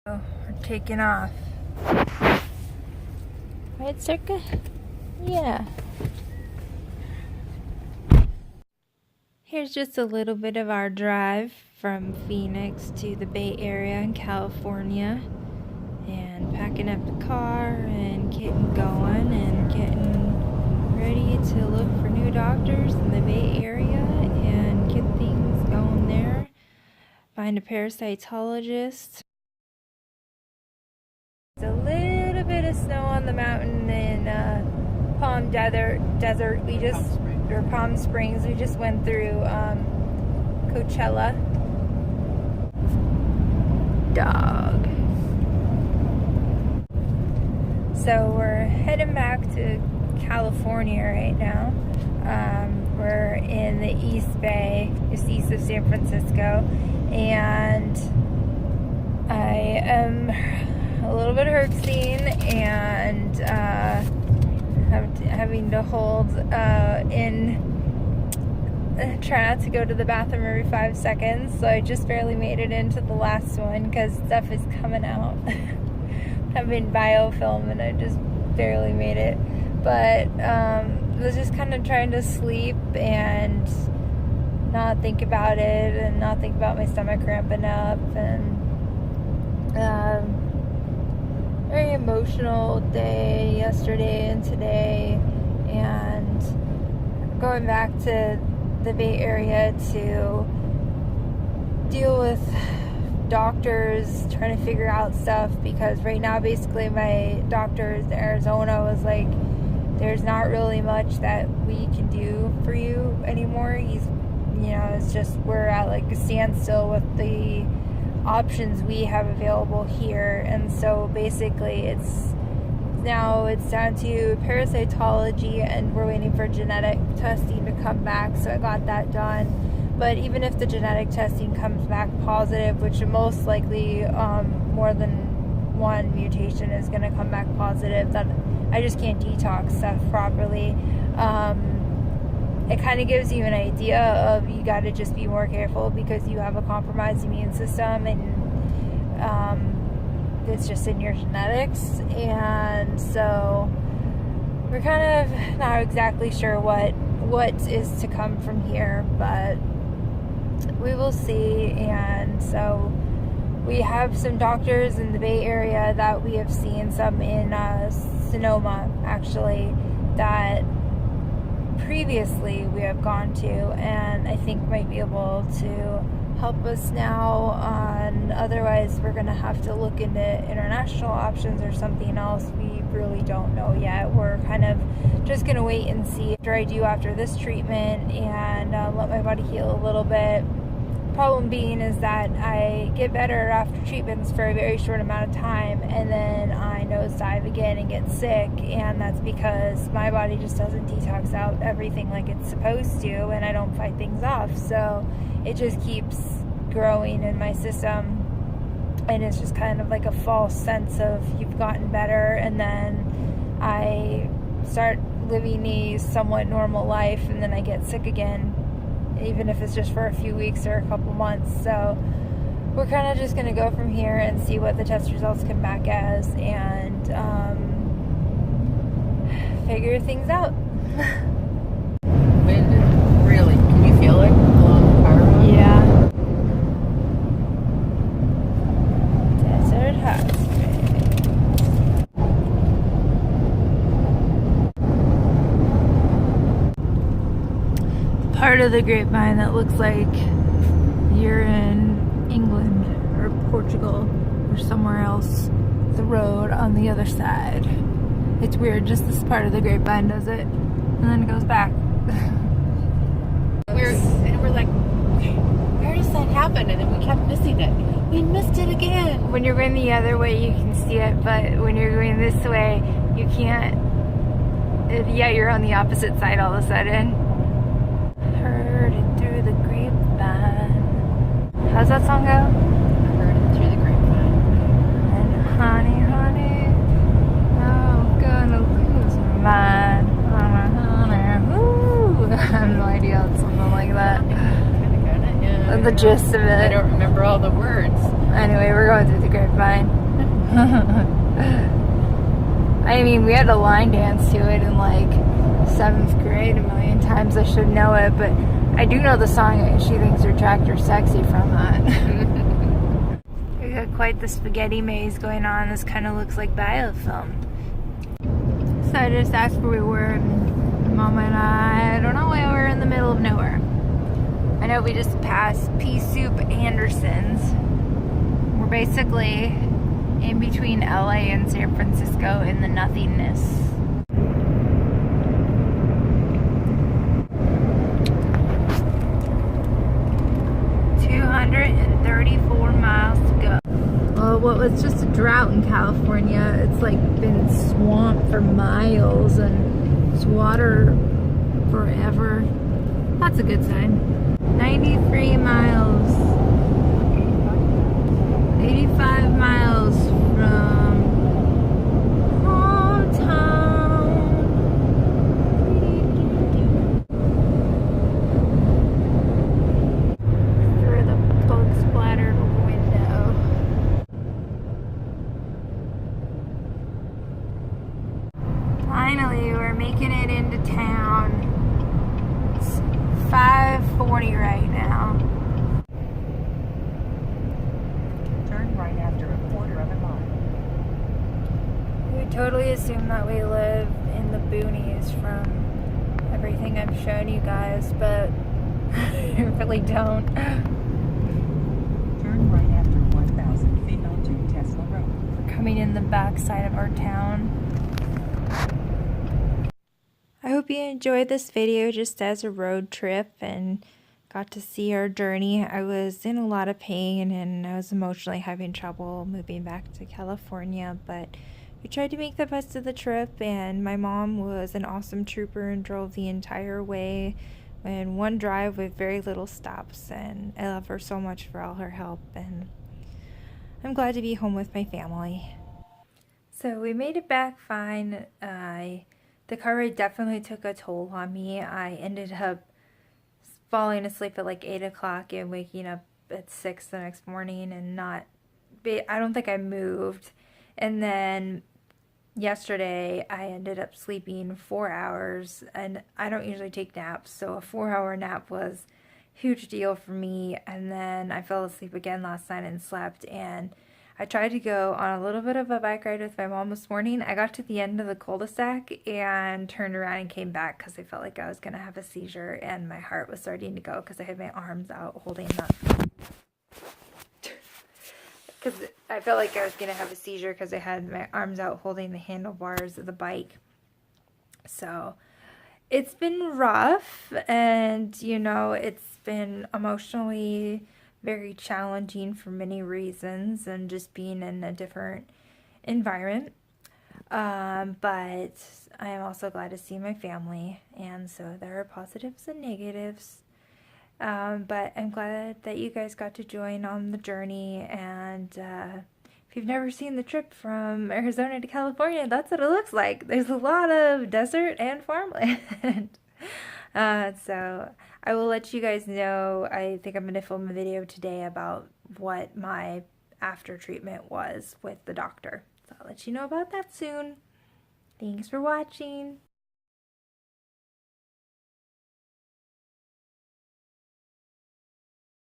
We're taking off. Right, Circa? Yeah. Here's just a little bit of our drive from Phoenix to the Bay Area in California. And packing up the car and getting going and getting ready to look for new doctors in the Bay Area and get things going there. Find a parasitologist. There's a little bit of snow on the mountain in Palm Desert. Palm Springs. We just went through Coachella. Dog. So we're heading back to California right now. We're in the East Bay, just east of San Francisco, and I am a little bit herxing and having to hold try not to go to the bathroom every 5 seconds. So I just barely made it into the last one because stuff is coming out. I'm in biofilm and I just barely made it. But was just kind of trying to sleep and not think about it and not think about my stomach cramping up, and very emotional day yesterday and today, and going back to the Bay Area to deal with doctors, trying to figure out stuff, because right now basically my doctors in Arizona was like, there's not really much that we can do for you anymore. It's just we're at like a standstill with the options we have available here, and so basically it's down to parasitology, and we're waiting for genetic testing to come back. So I got that done. But even if the genetic testing comes back positive, which most likely more than one mutation is going to come back positive, that I just can't detox stuff properly. It kind of gives you an idea of you got to just be more careful because you have a compromised immune system, and it's just in your genetics. And so we're kind of not exactly sure what is to come from here, but we will see. And so we have some doctors in the Bay Area that we have seen, some in Sonoma actually, that previously we have gone to, and I think might be able to help us now on. Otherwise we're going to have to look into international options or something else. We really don't know yet. We're kind of just going to wait and see after this treatment and let my body heal a little bit. Problem being is that I get better after treatments for a very short amount of time, and then I nosedive again and get sick, and that's because my body just doesn't detox out everything like it's supposed to, and I don't fight things off. So it just keeps growing in my system, and it's just kind of like a false sense of you've gotten better, and then I start living a somewhat normal life, and then I get sick again, even if it's just for a few weeks or a couple months. So we're kind of just going to go from here and see what the test results come back as, and figure things out. Wind, really? Can you feel it along the power road? Yeah. Desert Hospital. Part of the grapevine that looks like you're in England or Portugal or somewhere else. The road on the other side. It's weird, just this part of the grapevine does it, and then it goes back. We're like, where does that happen? And then we kept missing it. We missed it again. When you're going the other way, you can see it, but when you're going this way, you can't. Yeah, you're on the opposite side all of a sudden. Heard it through the grapevine. How's that song go? I heard it through the grapevine. And honey, honey, I'm gonna lose my mind. Honey, ooh. I have no idea. It's something like that. Yeah. The gist of it. I don't remember all the words. Anyway, we're going through the grapevine. I mean, we had a line dance to it in like 7th grade a million times. I should know it, but I do know the song She Thinks Her Tractor's Sexy from that. We got quite the spaghetti maze going on. This kind of looks like biofilm. So I just asked where we were, and Mama and I don't know why we're in the middle of nowhere. I know we just passed Pea Soup Anderson's. We're basically in between LA and San Francisco in the nothingness. 234 miles to go. Well, what was just a drought in California, it's like been swamp for miles and it's water forever. That's a good sign. 93 miles. 85 miles from hometown. Through the bug splattered window. Finally, we're making it into town. It's 5:40 right now. Turn right after a quarter of a mile. We totally assume that we live in the boonies from everything I've shown you guys, but I really don't. Turn right after 1,000 feet onto Tesla Road. We're coming in the back side of our town. I hope you enjoyed this video just as a road trip and got to see our journey. I was in a lot of pain and I was emotionally having trouble moving back to California, but we tried to make the best of the trip, and my mom was an awesome trooper and drove the entire way in one drive with very little stops, and I love her so much for all her help, and I'm glad to be home with my family. So we made it back fine. The car ride definitely took a toll on me. I ended up falling asleep at like 8 o'clock and waking up at 6 the next morning and I don't think I moved. And then yesterday I ended up sleeping 4 hours, and I don't usually take naps, so a 4-hour nap was a huge deal for me. And then I fell asleep again last night and slept, and I tried to go on a little bit of a bike ride with my mom this morning. I got to the end of the cul-de-sac and turned around and came back because I felt like I was going to have a seizure, and my heart was starting to go because I had my arms out holding the... Because I felt like I was going to have a seizure because I had my arms out holding the handlebars of the bike. So it's been rough, and you know, it's been emotionally very challenging for many reasons, and just being in a different environment. But I am also glad to see my family, and so there are positives and negatives. But I'm glad that you guys got to join on the journey, and if you've never seen the trip from Arizona to California, that's what it looks like. There's a lot of desert and farmland. So I will let you guys know. I think I'm going to film a video today about what my after treatment was with the doctor. So I'll let you know about that soon. Thanks for watching.